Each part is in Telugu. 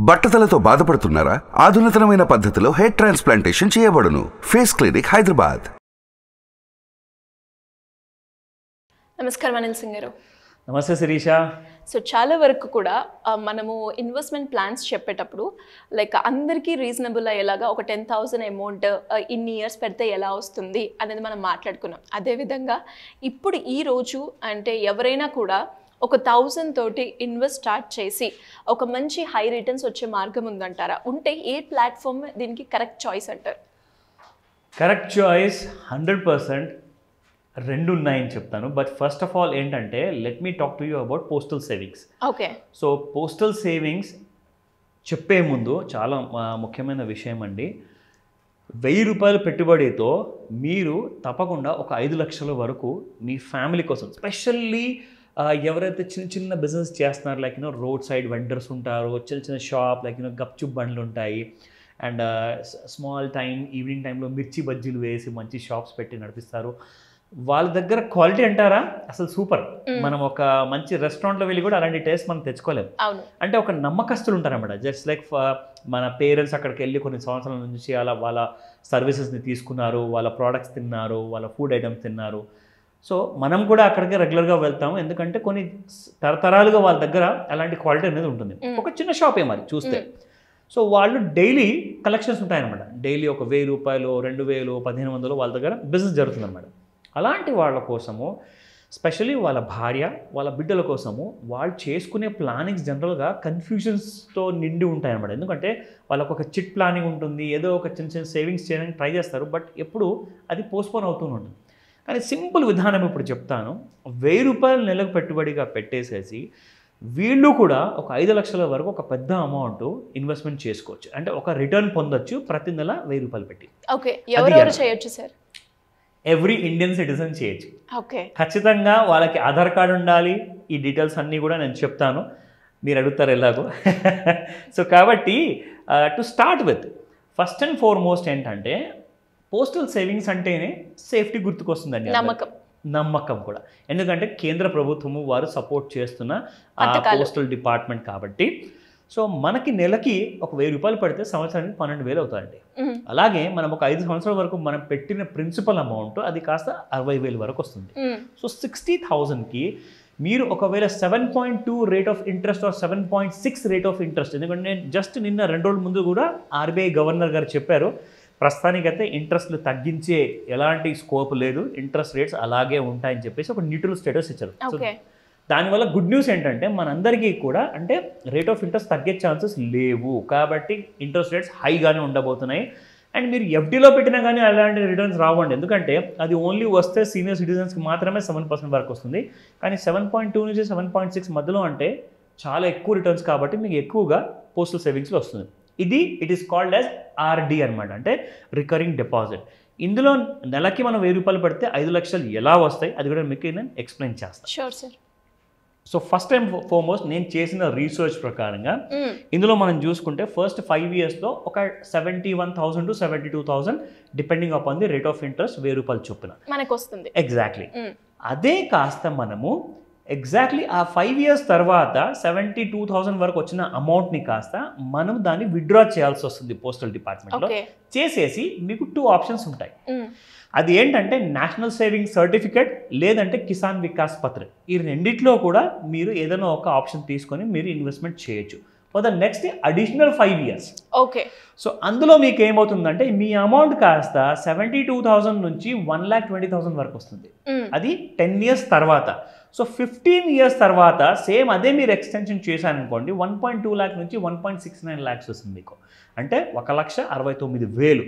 బట్టతలతో బాధపడుతున్నారా? ఆధునితనమైన పద్ధతిలో హెయిర్ ట్రాన్స్ప్లాంటేషన్ చేయబడును. Face clinic, Hyderabad. నమస్కారం అనిల్ సింగ్ గారు. నమస్తే శిరీష. సో చాలా వరకు కూడా మనము ఇన్వెస్ట్మెంట్ ప్లాన్స్ చెప్పేటప్పుడు లైక్ అందరికీ రీజనబుల్ అయ్యేలాగా ఒక 10,000 అమౌంట్ ఇన్ని ఇయర్స్ పెడితే ఎలా వస్తుంది అనేది మనం మాట్లాడుకున్నాం. అదేవిధంగా ఇప్పుడు ఈ రోజు అంటే ఎవరైనా కూడా ఒక 1,000 తోటి ఇన్వెస్ట్ స్టార్ట్ చేసి ఒక మంచి హై రిటర్న్స్ వచ్చే మార్గం ఉందంటారా? ఉంటే ఏ ప్లాట్ఫామ్ దీనికి కరెక్ట్ చాయిస్ అంటారు? కరెక్ట్ చాయిస్ 100% రెండు ఉన్నాయని చెప్తాను. బట్ ఫస్ట్ ఆఫ్ ఆల్ ఏంటంటే let me talk to you about postal savings. Okay. So postal savings చెప్పే ముందు చాలా ముఖ్యమైన విషయం అండి. 1,000 రూపాయల పెట్టుబడితో మీరు తప్పకుండా ఒక 5 లక్షల వరకు మీ ఫ్యామిలీ కోసం, స్పెషల్లీ ఎవరైతే చిన్న చిన్న బిజినెస్ చేస్తున్నారు, లైక్ రోడ్ సైడ్ వెండర్స్ ఉంటారు, చిన్న చిన్న షాప్ లైక్ గప్చుప్ బండ్లు ఉంటాయి, అండ్ స్మాల్ టైం ఈవినింగ్ టైంలో మిర్చి బజ్జీలు వేసి మంచి షాప్స్ పెట్టి నడిపిస్తారు. వాళ్ళ దగ్గర క్వాలిటీ అంటారా అసలు సూపర్. మనం ఒక మంచి రెస్టారెంట్లో వెళ్ళి కూడా అలాంటి టేస్ట్ మనం తెచ్చుకోలేము. అంటే ఒక నమ్మకస్తులు ఉంటారన్నమాట. జస్ట్ లైక్ మన పేరెంట్స్ అక్కడికి వెళ్ళి కొన్ని సంవత్సరాల నుంచి అలా వాళ్ళ సర్వీసెస్ని తీసుకున్నారు, వాళ్ళ ప్రోడక్ట్స్ తిన్నారు, వాళ్ళ ఫుడ్ ఐటమ్స్ తిన్నారు. సో మనం కూడా అక్కడికి రెగ్యులర్గా వెళ్తాము, ఎందుకంటే కొన్ని తరతరాలుగా వాళ్ళ దగ్గర అలాంటి క్వాలిటీ అనేది ఉంటుంది. ఒక చిన్న షాపే మరి చూస్తే. సో వాళ్ళు డైలీ కలెక్షన్స్ ఉంటాయన్నమాట. డైలీ ఒక 1,000 రూపాయలు, 2,000, 1,500 వాళ్ళ దగ్గర బిజినెస్ జరుగుతుందన్నమాట. అలాంటి వాళ్ళ కోసము, స్పెషలీ వాళ్ళ భార్య, వాళ్ళ బిడ్డల కోసము వాళ్ళు చేసుకునే ప్లానింగ్స్ జనరల్గా కన్ఫ్యూజన్స్తో నిండి ఉంటాయన్నమాట. ఎందుకంటే వాళ్ళకు ఒక చిట్ ప్లానింగ్ ఉంటుంది, ఏదో ఒక చిన్న చిన్న సేవింగ్స్ చేయడానికి ట్రై చేస్తారు, బట్ ఎప్పుడు అది పోస్ట్పోన్ అవుతూ ఉంటుంది. కానీ సింపుల్ విధానం ఇప్పుడు చెప్తాను. 1,000 రూపాయలు నెలకు పెట్టుబడిగా పెట్టేసేసి వీళ్ళు కూడా ఒక 5 లక్షల వరకు ఒక పెద్ద అమౌంట్ ఇన్వెస్ట్మెంట్ చేసుకోవచ్చు. అంటే ఒక రిటర్న్ పొందొచ్చు ప్రతి నెల 1,000 రూపాయలు పెట్టి. ఓకే. ఎవరెవరు చేయొచ్చు సార్? ఎవ్రీ ఇండియన్ సిటిజన్ చేయొచ్చు. ఓకే. ఖచ్చితంగా వాళ్ళకి ఆధార్ కార్డు ఉండాలి. ఈ డీటెయిల్స్ అన్నీ కూడా నేను చెప్తాను, మీరు అడుగుతారు ఎలాగో. సో కాబట్టి to start with first and foremost ఏంటంటే పోస్టల్ సేవింగ్స్ అంటేనే సేఫ్టీ గుర్తుకొస్తుందండి. నమ్మకం కూడా. ఎందుకంటే కేంద్ర ప్రభుత్వము వారు సపోర్ట్ చేస్తున్న పోస్టల్ డిపార్ట్మెంట్ కాబట్టి. సో మనకి నెలకి ఒక 1,000 రూపాయలు పడితే సంవత్సరానికి 12,000 అవుతాయండి. అలాగే మనం ఒక 5 సంవత్సరాల వరకు మనం పెట్టిన ప్రిన్సిపల్ అమౌంట్ అది కాస్త 60,000 వరకు వస్తుంది. సో 60,000కి మీరు ఒకవేళ 7.2 rate of interest or 7.6 rate of interest, ఎందుకంటే నేను జస్ట్ నిన్న 2 రోజుల ముందు కూడా ఆర్బీఐ గవర్నర్ గారు చెప్పారు, ప్రస్తుతానికైతే ఇంట్రెస్ట్లు తగ్గించే ఎలాంటి స్కోప్ లేదు, ఇంట్రెస్ట్ రేట్స్ అలాగే ఉంటాయని చెప్పేసి ఒక న్యూట్రల్ స్టేటస్ ఇచ్చారు. సో దానివల్ల గుడ్ న్యూస్ ఏంటంటే మనందరికీ కూడా అంటే రేట్ ఆఫ్ ఇంట్రెస్ట్ తగ్గే ఛాన్సెస్ లేవు, కాబట్టి ఇంట్రెస్ట్ రేట్స్ హైగానే ఉండబోతున్నాయి. అండ్ మీరు ఎఫ్డీలో పెట్టినా కానీ అలాంటి రిటర్న్స్ రావండి, ఎందుకంటే అది ఓన్లీ వస్తే సీనియర్ సిటిజన్స్కి మాత్రమే 7% వరకు వస్తుంది. కానీ 7.2 నుంచి 7.6 మధ్యలో అంటే చాలా ఎక్కువ రిటర్న్స్, కాబట్టి మీకు ఎక్కువగా పోస్టల్ సేవింగ్స్లో వస్తుంది. It is called as RD అనమాట, అంటే రికరింగ్ డిపాజిట్. ఇందులో నెలకి మనం 1,000 రూపాయలు పెడితే 5 లక్షలు ఎలా వస్తాయి అది కూడా మీకు నేను ఎక్స్ప్లెయిన్ చేస్తాను. Sure sir. So first and foremost నేను చేసిన రీసెర్చ్ ప్రకారంగా ఇందులో మనం చూసుకుంటే ఫస్ట్ 5 ఇయర్స్లో ఒక 71,000 to 72,000 depending upon the rate of interest 1,000 రూపాయలు చొప్పున మనకు వస్తుంది. ఎగ్జాక్ట్లీ. అదే కాస్త మనము ఎగ్జాక్ట్లీ ఆ 5 ఇయర్స్ తర్వాత 72,000 వరకు వచ్చిన అమౌంట్ని కాస్త మనం దాన్ని విత్డ్రా చేయాల్సి వస్తుంది పోస్టల్ డిపార్ట్మెంట్లో. చేసేసి మీకు 2 ఆప్షన్స్ ఉంటాయి. అది ఏంటంటే నేషనల్ సేవింగ్ సర్టిఫికేట్ లేదంటే కిసాన్ వికాస్ పత్ర. ఈ రెండిట్లో కూడా మీరు ఏదైనా ఒక ఆప్షన్ తీసుకొని మీరు ఇన్వెస్ట్మెంట్ చేయొచ్చు for the next additional 5 years. Okay. So అందులో మీకు ఏమవుతుందంటే మీ అమౌంట్ కాస్త 72,000 నుంచి 1,20,000 వరకు వస్తుంది. అది 10 ఇయర్స్ తర్వాత. సో 15 ఇయర్స్ తర్వాత సేమ్ అదే మీరు ఎక్స్టెన్షన్ చేశారనుకోండి 1.2 lakh నుంచి 1.69 lakhs వస్తుంది మీకు, అంటే 1,69,000.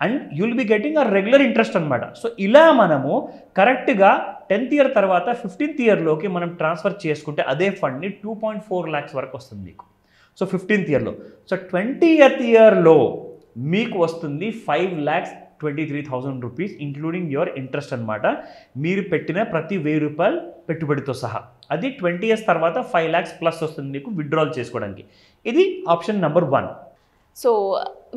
And you'll be getting a regular interest అనమాట. సో ఇలా మనము కరెక్ట్గా 10th ఇయర్ తర్వాత 15th ఇయర్లోకి మనం ట్రాన్స్ఫర్ చేసుకుంటే అదే ఫండ్ని 2.4 lakhs వరకు వస్తుంది మీకు. సో 15th ఇయర్లో. సో 20th ఇయర్లో మీకు వస్తుంది 5,23,000 రూపీస్ ఇంక్లూడింగ్ యువర్ ఇంట్రెస్ట్ అనమాట, మీరు పెట్టిన ప్రతి 1,000 రూపాయలు పెట్టుబడితో సహా. అది 20 ఇయర్స్ తర్వాత 5 lakhs ప్లస్ వస్తుంది మీకు విత్డ్రాల్ చేసుకోవడానికి. ఇది ఆప్షన్ నెంబర్ 1. సో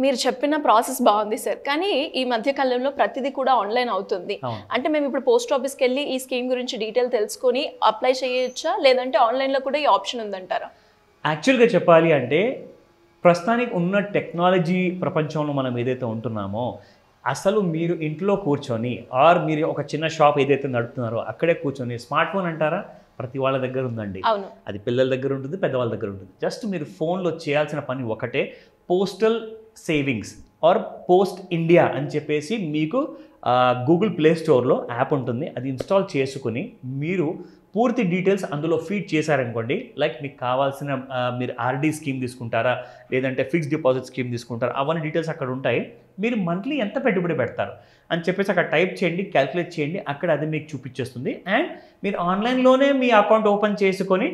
మీరు చెప్పిన ప్రాసెస్ బాగుంది సార్, కానీ ఈ మధ్య కాలంలో ప్రతిదీ కూడా ఆన్లైన్ అవుతుంది. అంటే మేము ఇప్పుడు పోస్ట్ ఆఫీస్కి వెళ్ళి ఈ స్కీమ్ గురించి డీటెయిల్ తెలుసుకొని అప్లై చేయొచ్చా, లేదంటే ఆన్లైన్లో కూడా ఈ ఆప్షన్ ఉందంటారా? యాక్చువల్గా చెప్పాలి అంటే ప్రస్తుతానికి ఉన్న టెక్నాలజీ ప్రపంచంలో మనం ఏదైతే ఉంటున్నామో అసలు మీరు ఇంట్లో కూర్చొని ఆర్ మీరు ఒక చిన్న షాప్ ఏదైతే నడుపుతున్నారో అక్కడే కూర్చొని స్మార్ట్ ఫోన్ అంటారా ప్రతి వాళ్ళ దగ్గర ఉందండి. అది పిల్లల దగ్గర ఉంటుంది, పెద్దవాళ్ళ దగ్గర ఉంటుంది. జస్ట్ మీరు ఫోన్లో చేయాల్సిన పని ఒకటే, postal savings or post India అని చెప్పేసి మీకు గూగుల్ ప్లే స్టోర్లో యాప్ ఉంటుంది. అది ఇన్స్టాల్ చేసుకుని మీరు పూర్తి డీటెయిల్స్ అందులో ఫీడ్ చేశారనుకోండి, లైక్ మీకు కావాల్సిన మీరు ఆర్డీ స్కీమ్ తీసుకుంటారా లేదంటే ఫిక్స్డ్ డిపాజిట్ స్కీమ్ తీసుకుంటారా అవన్నీ డీటెయిల్స్ అక్కడ ఉంటాయి. మీరు మంత్లీ ఎంత పెట్టుబడి పెడతారు అని చెప్పేసి అక్కడ టైప్ చేయండి, క్యాల్కులేట్ చేయండి, అక్కడ అది మీకు చూపించేస్తుంది. అండ్ మీరు ఆన్లైన్లోనే మీ అకౌంట్ ఓపెన్ చేసుకొని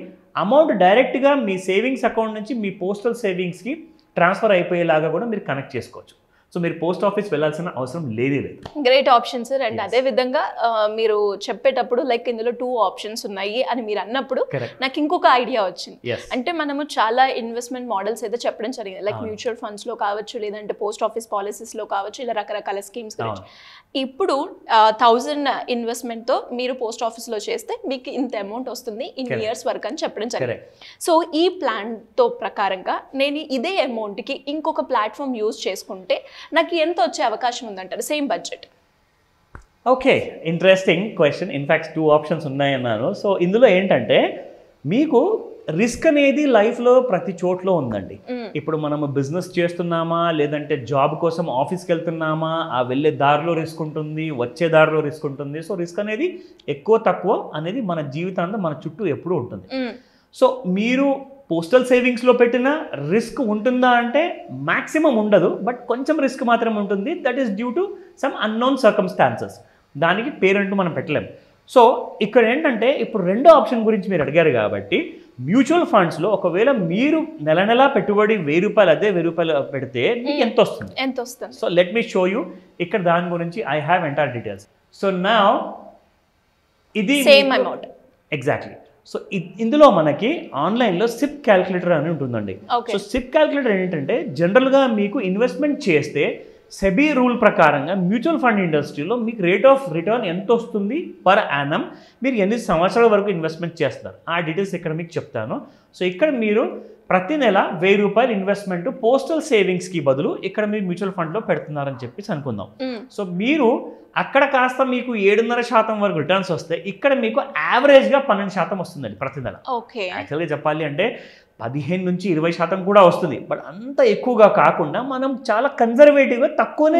అమౌంట్ డైరెక్ట్గా మీ సేవింగ్స్ అకౌంట్ నుంచి మీ పోస్టల్ సేవింగ్స్కి ట్రాన్స్ఫర్ అయిపోయేలాగా కూడా మీరు కనెక్ట్ చేసుకోవచ్చు. సో మీరు పోస్ట్ ఆఫీస్ వెళ్ళాల్సిన అవసరం లేదు. Great option sir. అండ్ అదే విధంగా మీరు చెప్పేటప్పుడు లైక్ ఇందులో 2 ఆప్షన్స్ ఉన్నాయి అని మీరు అన్నప్పుడు నాకు ఇంకొక ఐడియా వచ్చింది. అంటే మనము చాలా ఇన్వెస్ట్మెంట్ మోడల్స్ అయితే చెప్పడం జరిగింది, లైక్ మ్యూచువల్ ఫండ్స్ లో కావచ్చు లేదంటే పోస్ట్ ఆఫీస్ పాలసీస్ లో కావచ్చు, ఇలా రకరకాల స్కీమ్స్ గురించి. ఇప్పుడు 1000 ఇన్వెస్ట్మెంట్ తో మీరు పోస్ట్ ఆఫీస్ లో చేస్తే మీకు ఇంత అమౌంట్ వస్తుంది ఇన్ ఇయర్స్ వరకు అని చెప్పడం జరిగింది. సో ఈ ప్లాన్ తో ప్రకారంగా నేను ఇదే అమౌంట్ కి ఇంకొక ప్లాట్ఫామ్ యూజ్ చేసుకుంటే నాకు ఎంత వచ్చే అవకాశం ఉందంటారు same budget? Okay, interesting question. In fact 2 options ఉన్నాయన్నాను. సో ఇందులో ఏంటంటే మీకు రిస్క్ అనేది లైఫ్లో ప్రతి చోట్లో ఉందండి. ఇప్పుడు మనము బిజినెస్ చేస్తున్నామా లేదంటే జాబ్ కోసం ఆఫీస్కి వెళ్తున్నామా, ఆ వెళ్ళే దారిలో రిస్క్ ఉంటుంది, వచ్చే దారిలో రిస్క్ ఉంటుంది. సో రిస్క్ అనేది ఎక్కువ తక్కువ అనేది మన జీవితాంతం మన చుట్టూ ఎప్పుడూ ఉంటుంది. సో మీరు పోస్టల్ సేవింగ్స్లో పెట్టిన రిస్క్ ఉంటుందా అంటే మ్యాక్సిమం ఉండదు, బట్ కొంచెం రిస్క్ మాత్రం ఉంటుంది. That is due to some unknown circumstances. దానికి పేరెంట్ మనం పెట్టలేం. సో ఇక్కడ ఏంటంటే ఇప్పుడు 2 ఆప్షన్ గురించి మీరు అడిగారు కాబట్టి మ్యూచువల్ ఫండ్స్లో ఒకవేళ మీరు నెల నెలా పెట్టుబడి 1000 రూపాయలు అదే 1000 రూపాయలు పెడితే మీకు ఎంత వస్తుంది? So let me show you. ఇక్కడ దాని గురించి I have entire details. So now ఇది సేమ్ అమౌంట్ ఎగ్జాక్ట్లీ. సో ఇందులో మనకి ఆన్లైన్లో సిప్ క్యాల్కులేటర్ అని ఉంటుందండి. సో సిప్ క్యాల్కులేటర్ ఏంటంటే జనరల్గా మీకు ఇన్వెస్ట్మెంట్ చేస్తే సెబీ రూల్ ప్రకారంగా మ్యూచువల్ ఫండ్ ఇండస్ట్రీలో మీకు రేట్ ఆఫ్ రిటర్న్ ఎంత వస్తుంది పర్ యానం, మీరు ఎన్ని సంవత్సరాల వరకు ఇన్వెస్ట్మెంట్ చేస్తారు, ఆ డీటెయిల్స్ ఇక్కడ మీకు చెప్తాను. సో ఇక్కడ మీరు ప్రతి నెల 1000 రూపాయలు ఇన్వెస్ట్మెంట్ పోస్టల్ సేవింగ్స్కి బదులు ఇక్కడ మీరు మ్యూచువల్ ఫండ్లో పెడుతున్నారని చెప్పేసి అనుకుందాం. సో మీరు అక్కడ కాస్త మీకు 7.5% వరకు రిటర్న్స్ వస్తే ఇక్కడ మీకు యావరేజ్గా 12% వస్తుందండి ప్రతి నెల. యాక్చువల్గా చెప్పాలి అంటే 15 నుంచి 20% కూడా వస్తుంది, బట్ అంత ఎక్కువగా కాకుండా మనం చాలా కన్జర్వేటివ్గా తక్కువనే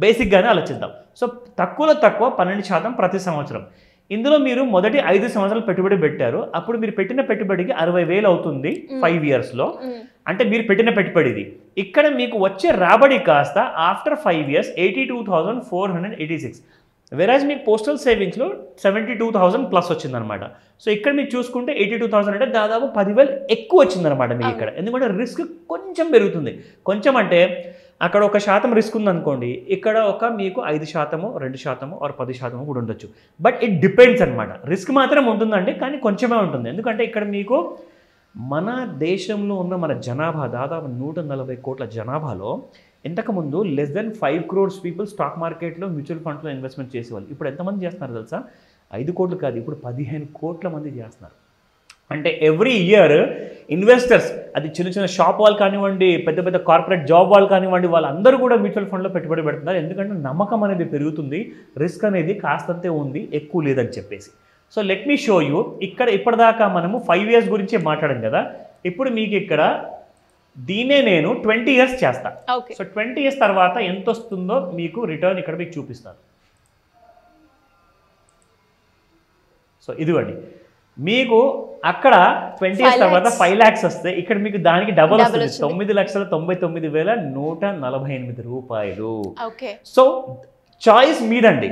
బేసిక్గానే ఆలోచిద్దాం. సో తక్కువలో తక్కువ 12% ప్రతి సంవత్సరం. ఇందులో మీరు మొదటి 5 సంవత్సరాలు పెట్టుబడి పెట్టారు, అప్పుడు మీరు పెట్టిన పెట్టుబడికి 60,000 అవుతుంది 5 ఇయర్స్లో. అంటే మీరు పెట్టిన పెట్టుబడిది. ఇక్కడ మీకు వచ్చే రాబడి కాస్త ఆఫ్టర్ 5 ఇయర్స్ 82,486. వెరాజ్ మీకు పోస్టల్ సేవింగ్స్లో 72,000 ప్లస్ వచ్చిందనమాట. సో ఇక్కడ మీరు చూసుకుంటే 82,000 అంటే దాదాపు 10,000 ఎక్కువ వచ్చిందనమాట మీకు ఇక్కడ. ఎందుకంటే రిస్క్ కొంచెం పెరుగుతుంది. కొంచెం అంటే అక్కడ 1% రిస్క్ ఉందనుకోండి, ఇక్కడ ఒక మీకు 5%, 2% ఆర్ 10% కూడా ఉండొచ్చు. బట్ ఇట్ డిపెండ్స్ అనమాట. రిస్క్ మాత్రం ఉంటుందండి, కానీ కొంచెమే ఉంటుంది. ఎందుకంటే ఇక్కడ మీకు మన దేశంలో ఉన్న మన జనాభా దాదాపు 140 కోట్ల జనాభాలో ఇంతకుముందు less than 5 crores people stock మార్కెట్లో మ్యూచువల్ ఫండ్స్లో ఇన్వెస్ట్మెంట్ చేసేవాళ్ళు. ఇప్పుడు ఎంతమంది చేస్తున్నారు తెలుసా? 5 కోట్లు కాదు, ఇప్పుడు 15 కోట్ల మంది చేస్తున్నారు. అంటే ఎవ్రీ ఇయర్ ఇన్వెస్టర్స్, అది చిన్న చిన్న షాప్ వాళ్ళు కానివ్వండి, పెద్ద పెద్ద కార్పొరేట్ జాబ్ వాళ్ళు కానివ్వండి, వాళ్ళందరూ కూడా మ్యూచువల్ ఫండ్లో పెట్టుబడి పెడుతున్నారు. ఎందుకంటే నమ్మకం అనేది పెరుగుతుంది, రిస్క్ అనేది కాస్తంతే ఉంది, ఎక్కువ లేదని చెప్పేసి. So let me show you. ఇక్కడ ఇప్పటిదాకా మనము 5 years గురించే మాట్లాడాం కదా. ఇప్పుడు మీకు ఇక్కడ దీనే నేను 20 years చేస్తాను. సో 20 years తర్వాత ఎంత వస్తుందో మీకు రిటర్న్ ఇక్కడ మీకు చూపిస్తాను. సో ఇదిగోండి, మీకు అక్కడ 20 years తర్వాత 5 lakhs వస్తే ఇక్కడ మీకు దానికి డబల్ వస్తుంది, 9,99,148 రూపాయలు. సో చాయిస్ మీదండి,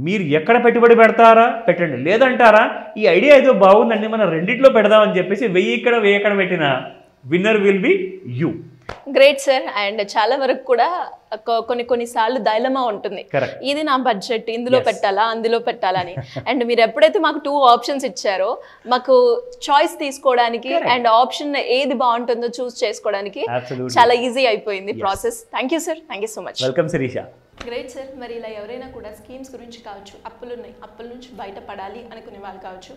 మీరు ఎక్కడ పెట్టుబడి పెడతారా పెట్టండి, లేదంటారా ఈ ఐడియా ఏదో బాగుందండి మనం రెండిట్లో పెడదామని చెప్పేసి 1000 ఇక్కడ 1000 ఎక్కడ పెట్టిన winner will be you. Great sir. And చాలా వరకు కూడా కొన్నిసార్లు డైలమా ఉంటుంది, ఇది నా బడ్జెట్, ఇందులో పెట్టాలా అందులో పెట్టాలని. అండ్ మీరు ఎప్పుడైతే మాకు 2 ఆప్షన్స్ ఇచ్చారో మాకు చాయిస్ తీసుకోవడానికి అండ్ ఆప్షన్ ఏది బాగుంటుందో చూస్ చేసుకోవడానికి చాలా ఈజీ అయిపోయింది process. Thank you sir, thank you so much. Welcome Shirisha. Great sir. మరి ఇలా ఎవరైనా కూడా స్కీమ్స్ గురించి కావచ్చు, అప్పుల నుంచి బయటపడాలి అనుకునే వాళ్ళు కావచ్చు,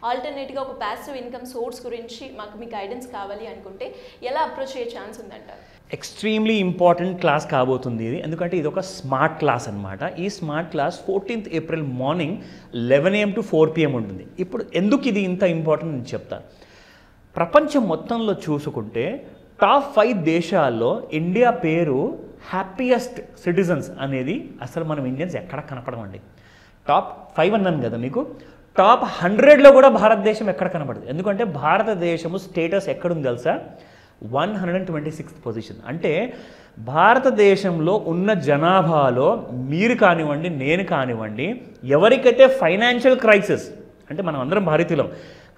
ఆల్టర్నేట్గా ఒక ప్యాసివ్ ఇన్కమ్ సోర్స్ గురించి మాకు మీ గైడెన్స్ కావాలి అనుకుంటే ఎలా అప్రోచ్ అయ్యే ఛాన్స్ ఉందంటారు? ఎక్స్ట్రీమ్లీ ఇంపార్టెంట్ క్లాస్ కాబోతుంది ఇది, ఎందుకంటే ఇది ఒక స్మార్ట్ క్లాస్ అనమాట. ఈ smart class 14th April morning 11 AM to 4 PM ఉంటుంది. ఇప్పుడు ఎందుకు ఇది ఇంత ఇంపార్టెంట్ నేను చెప్తాను. ప్రపంచం మొత్తంలో చూసుకుంటే టాప్ 5 దేశాల్లో ఇండియా పేరు హ్యాపీయెస్ట్ సిటిజన్స్ అనేది అసలు మనం ఇండియన్స్ ఎక్కడ కనపడమండి. టాప్ 5 అన్నాను కదా మీకు, టాప్ 100లో కూడా భారతదేశం ఎక్కడ కనపడదు. ఎందుకంటే భారతదేశము స్టేటస్ ఎక్కడుంది తెలుసా? 126th position. అంటే భారతదేశంలో ఉన్న జనాభాలో మీరు కానివ్వండి, నేను కానివ్వండి, ఎవరికైతే ఫైనాన్షియల్ క్రైసిస్, అంటే మనం అందరం భారతీయులం,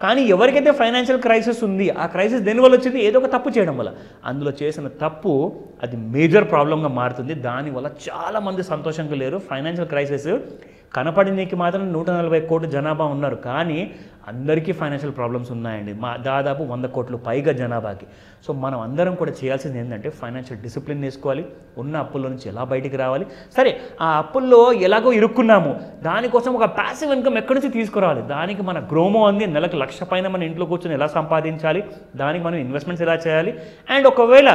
కానీ ఎవరికైతే ఫైనాన్షియల్ క్రైసిస్ ఉంది, ఆ క్రైసిస్ దేనివల్ల వచ్చింది? ఏదో ఒక తప్పు చేయడం వల్ల. అందులో చేసిన తప్పు అది మేజర్ ప్రాబ్లంగా మారుతుంది. దానివల్ల చాలామంది సంతోషంగా లేరు. ఫైనాన్షియల్ క్రైసిస్ కనపడినకి మాత్రం 140 కోట్ల జనాభా ఉన్నారు, కానీ అందరికీ ఫైనాన్షియల్ ప్రాబ్లమ్స్ ఉన్నాయండి. దాదాపు 100 కోట్ల పైగా జనాభాకి. సో మనం అందరం కూడా చేయాల్సింది ఏంటంటే ఫైనాన్షియల్ డిసిప్లిన్ నేర్చుకోవాలి. ఉన్న అప్పుల్లో నుంచి ఎలా బయటికి రావాలి, సరే ఆ అప్పుల్లో ఎలాగో ఇరుక్కున్నాము, దానికోసం ఒక ప్యాసివ్ ఇన్కమ్ ఎక్కడి నుంచి తీసుకురావాలి, దానికి మన గ్రోమో అంది నెలకు 1,00,000 పైన మన ఇంట్లో కూర్చొని ఎలా సంపాదించాలి, దానికి మనం ఇన్వెస్ట్మెంట్స్ ఎలా చేయాలి. అండ్ ఒకవేళ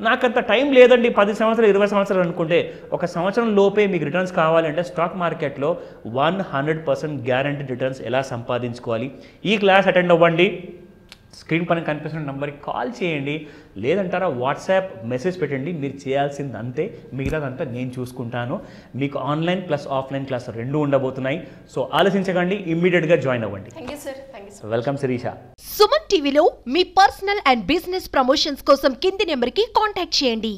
నాకంత టైం లేదండి 10 సంవత్సరాలు 20 సంవత్సరాలు అనుకుంటే, ఒక సంవత్సరం లోపే మీకు రిటర్న్స్ కావాలంటే స్టాక్ మార్కెట్లో 100% గ్యారంటీ రిటర్న్స్ ఎలా సంపాదించుకోవాలి. ఈ క్లాస్ అటెండ్ అవ్వండి. స్క్రీన్ పైన కనిపిస్తున్న నెంబర్కి కాల్ చేయండి, లేదంటారా వాట్సాప్ మెసేజ్ పెట్టండి. మీరు చేయాల్సింది అంతే, మిగతాదంతా నేను చూసుకుంటాను. మీకు ఆన్లైన్ ప్లస్ ఆఫ్లైన్ క్లాస్ 2 ఉండబోతున్నాయి. సో ఆలోచించకండి, ఇమ్మీడియట్గా జాయిన్ అవ్వండి. వెల్కమ్ శిరీష. సుమన్ టీవీలో మీ పర్సనల్ అండ్ బిజినెస్ ప్రమోషన్స్ కోసం కింది నెంబర్కి కాంటాక్ట్ చేయండి.